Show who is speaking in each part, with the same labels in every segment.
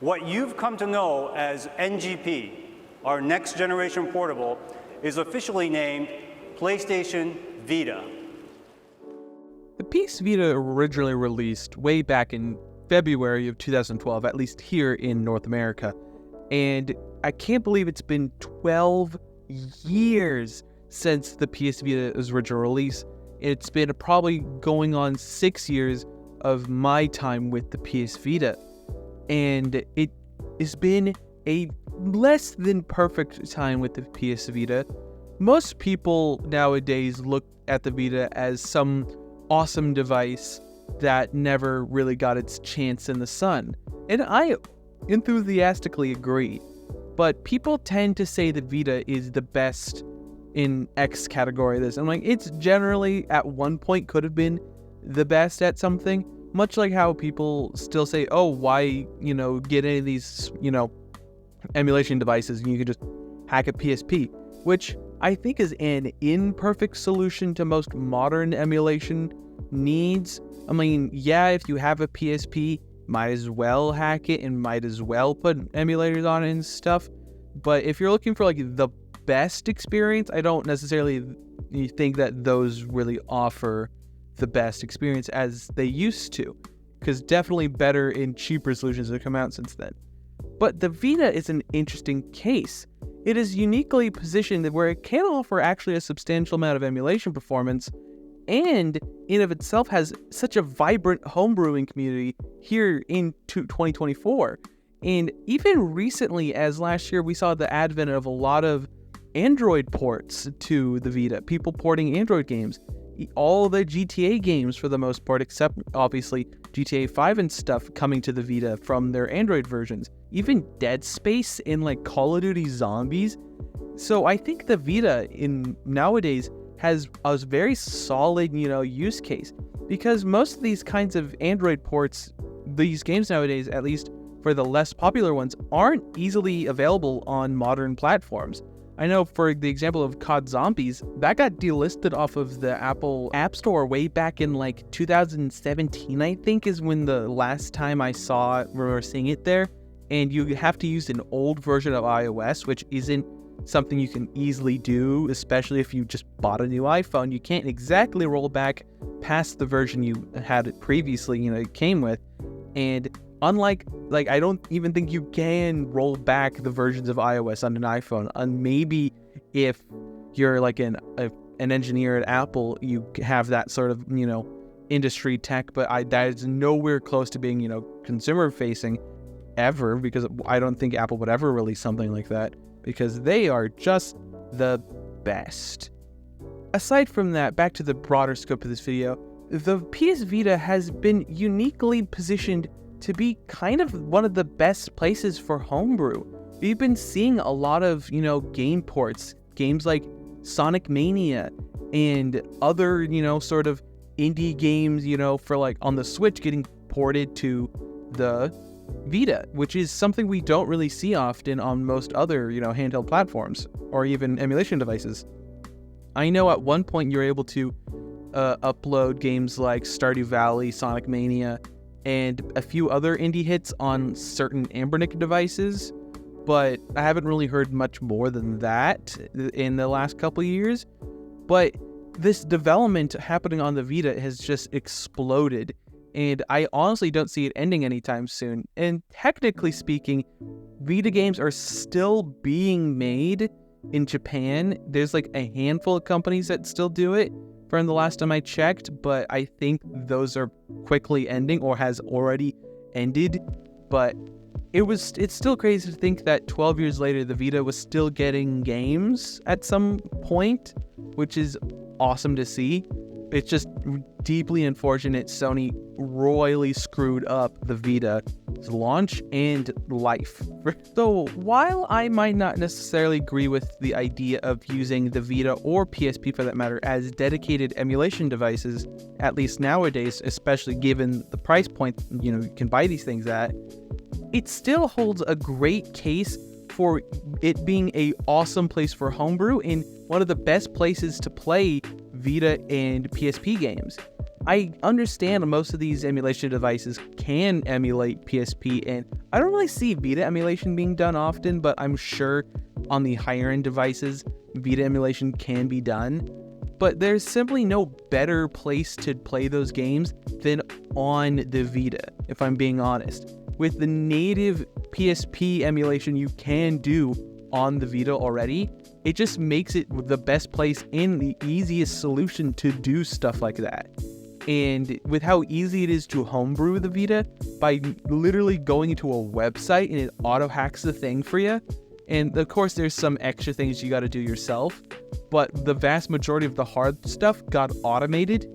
Speaker 1: What you've come to know as NGP, our next generation portable, is officially named PlayStation Vita.
Speaker 2: The PS Vita originally released way back in February of 2012, at least here in North America. And I can't believe it's been 12 years since the PS Vita's original release. It's been probably going on 6 years of my time with the PS Vita. And it has been a less than perfect time with the PS Vita. Most people nowadays look at the Vita as some awesome device that never really got its chance in the sun. And I enthusiastically agree. But people tend to say the Vita is the best in X category of this. I'm like, it's generally at one point could have been the best at something. Much like how people still say, oh, why, get any of these, emulation devices and you can just hack a PSP, which I think is an imperfect solution to most modern emulation needs. I mean, yeah, if you have a PSP, might as well hack it and might as well put emulators on it and stuff. But if you're looking for like the best experience, I don't necessarily think that those really offer the best experience as they used to, because definitely better and cheaper solutions have come out since then. But the Vita is an interesting case. It is uniquely positioned where it can offer actually a substantial amount of emulation performance, and in of itself has such a vibrant homebrewing community here in 2024. And even recently, as last year, we saw the advent of a lot of Android ports to the Vita, people porting Android games. All the GTA games, for the most part, except obviously GTA 5 and stuff, coming to the Vita from their Android versions. Even Dead Space and like Call of Duty Zombies. So I think the Vita in nowadays has a very solid, use case, because most of these kinds of Android ports, these games nowadays, at least for the less popular ones, aren't easily available on modern platforms. I know, for the example of COD Zombies, that got delisted off of the Apple App Store way back in like 2017, I think, is when the last time I saw it, remember seeing it there. And you have to use an old version of iOS, which isn't something you can easily do, especially if you just bought a new iPhone. You can't exactly roll back past the version you had it previously, it came with. And unlike, I don't even think you can roll back the versions of iOS on an iPhone. And maybe if you're like an engineer at Apple, you have that sort of, industry tech. But that is nowhere close to being, consumer facing ever, because I don't think Apple would ever release something like that, because they are just the best. Aside from that, back to the broader scope of this video, the PS Vita has been uniquely positioned to be kind of one of the best places for homebrew. We've been seeing a lot of, game ports, games like Sonic Mania and other, sort of indie games, for like on the Switch getting ported to the Vita, which is something we don't really see often on most other, handheld platforms or even emulation devices. I know at one point you're able to upload games like Stardew Valley, Sonic Mania, and a few other indie hits on certain Anbernic devices, but I haven't really heard much more than that in the last couple of years. But this development happening on the Vita has just exploded, and I honestly don't see it ending anytime soon. And technically speaking, Vita games are still being made in Japan. There's like a handful of companies that still do it from the last time I checked, but I think those are quickly ending or has already ended. But it's still crazy to think that 12 years later, the Vita was still getting games at some point, which is awesome to see. It's just deeply unfortunate Sony royally screwed up the Vita's launch and life. So while I might not necessarily agree with the idea of using the Vita or PSP for that matter as dedicated emulation devices, at least nowadays, especially given the price point you can buy these things at, it still holds a great case for it being a awesome place for homebrew and one of the best places to play Vita and PSP games. I understand most of these emulation devices can emulate PSP, and I don't really see Vita emulation being done often, but I'm sure on the higher end devices, Vita emulation can be done. But there's simply no better place to play those games than on the Vita, if I'm being honest. With the native PSP emulation you can do on the Vita already, it just makes it the best place and the easiest solution to do stuff like that. And with how easy it is to homebrew the Vita, by literally going into a website and it auto hacks the thing for you. And of course there's some extra things you got to do yourself, but the vast majority of the hard stuff got automated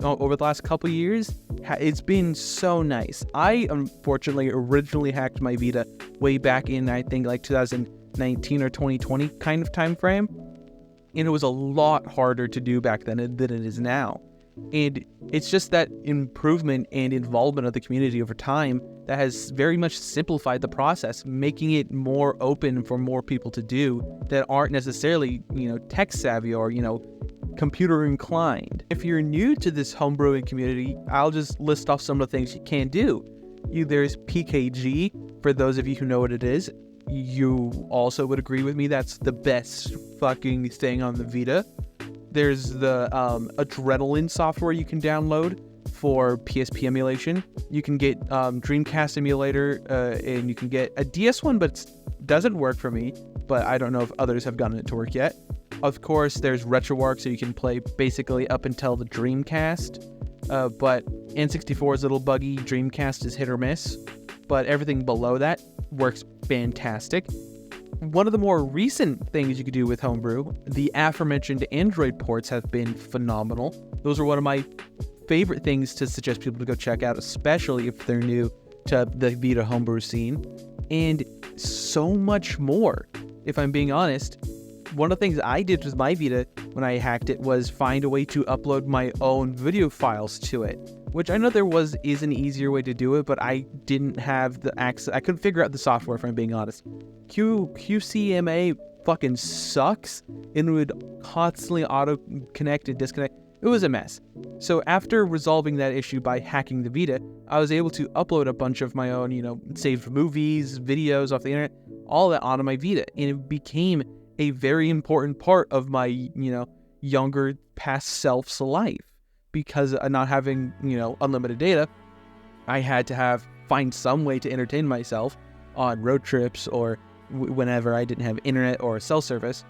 Speaker 2: over the last couple years. It's been so nice. I unfortunately originally hacked my Vita way back in, I think, like 2019 or 2020 kind of time frame, and it was a lot harder to do back then than it is now. And it's just that improvement and involvement of the community over time that has very much simplified the process, making it more open for more people to do that aren't necessarily, tech savvy or, computer inclined. If you're new to this homebrewing community, I'll just list off some of the things you can do. There's PKG, for those of you who know what it is. You also would agree with me that's the best fucking thing on the Vita. There's the Adrenaline software you can download for PSP emulation. You can get Dreamcast emulator, and you can get a DS one, but it doesn't work for me. But I don't know if others have gotten it to work yet. Of course, there's RetroArch, so you can play basically up until the Dreamcast. But N64 is a little buggy. Dreamcast is hit or miss. But everything below that works fantastic. One of the more recent things you could do with Homebrew, the aforementioned Android ports have been phenomenal. Those are one of my favorite things to suggest people to go check out, especially if they're new to the Vita Homebrew scene. And so much more, if I'm being honest. One of the things I did with my Vita when I hacked it was find a way to upload my own video files to it, which I know is an easier way to do it, but I didn't have the access. I couldn't figure out the software, if I'm being honest. QCMA fucking sucks, and it would constantly auto connect and disconnect. It was a mess. So after resolving that issue by hacking the Vita, I was able to upload a bunch of my own, saved movies, videos off the internet, all that onto my Vita, and it became a very important part of my, younger past self's life. Because not having, unlimited data, I had to find some way to entertain myself on road trips or whenever I didn't have internet or cell service.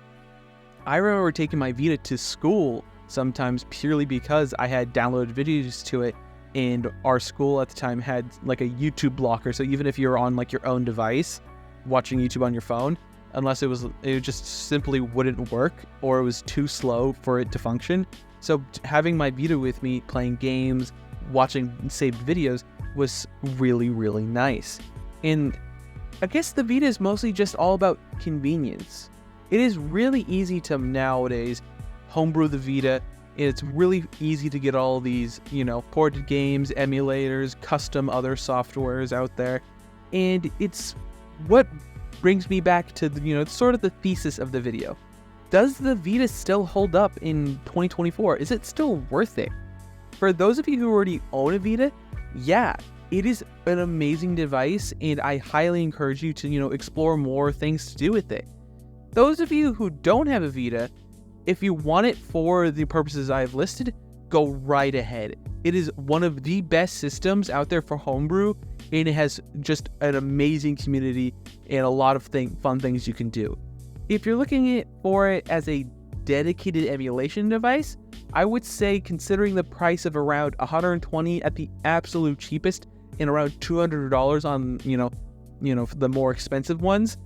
Speaker 2: I remember taking my Vita to school sometimes purely because I had downloaded videos to it, and our school at the time had like a YouTube blocker. So even if you're on like your own device watching YouTube on your phone, unless it just simply wouldn't work or it was too slow for it to function. So having my Vita with me, playing games, watching saved videos was really, really nice. And I guess the Vita is mostly just all about convenience. It is really easy to nowadays homebrew the Vita, and it's really easy to get all these, ported games, emulators, custom other softwares out there. And it's what brings me back to, sort of the thesis of the video. Does the Vita still hold up in 2024? Is it still worth it? For those of you who already own a Vita, yeah, it is an amazing device, and I highly encourage you to, explore more things to do with it. Those of you who don't have a Vita, if you want it for the purposes I've listed, go right ahead. It is one of the best systems out there for homebrew, and it has just an amazing community and a lot of fun things you can do. If you're looking for it as a dedicated emulation device, I would say, considering the price of around $120 at the absolute cheapest and around $200 on, the more expensive ones,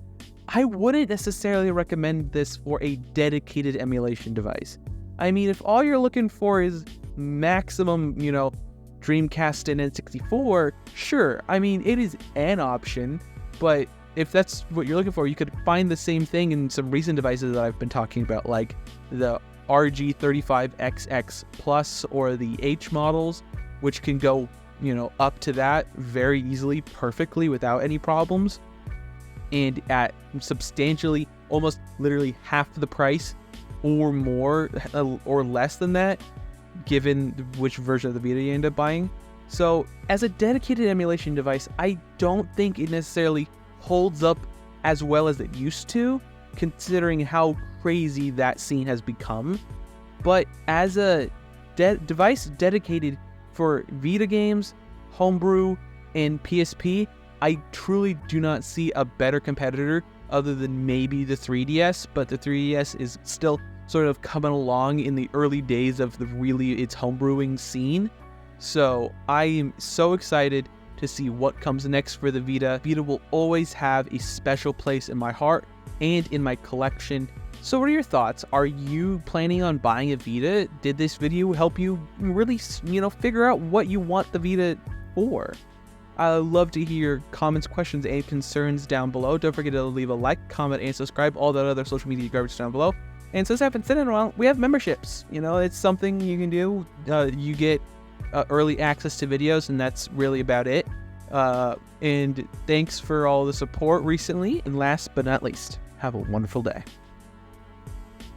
Speaker 2: I wouldn't necessarily recommend this for a dedicated emulation device. I mean, if all you're looking for is maximum, Dreamcast and N64, sure. I mean, it is an option, but if that's what you're looking for, you could find the same thing in some recent devices that I've been talking about, like the RG35XX Plus or the H models, which can go, up to that very easily, perfectly, without any problems. And at substantially, almost literally half the price or more or less than that, given which version of the Vita you end up buying. So as a dedicated emulation device, I don't think it necessarily holds up as well as it used to, considering how crazy that scene has become. But as a device dedicated for Vita games, Homebrew, and PSP, I truly do not see a better competitor other than maybe the 3DS, but the 3DS is still sort of coming along in the early days of its homebrewing scene. So I am so excited to see what comes next for the Vita. Vita will always have a special place in my heart and in my collection. So what are your thoughts? Are you planning on buying a Vita? Did this video help you really, figure out what you want the Vita for? I'd love to hear comments, questions, and concerns down below. Don't forget to leave a like, comment, and subscribe. All that other social media garbage down below. And since I haven't said it in a while, we have memberships. It's something you can do. You get early access to videos, and that's really about it. And thanks for all the support recently. And last but not least, have a wonderful day.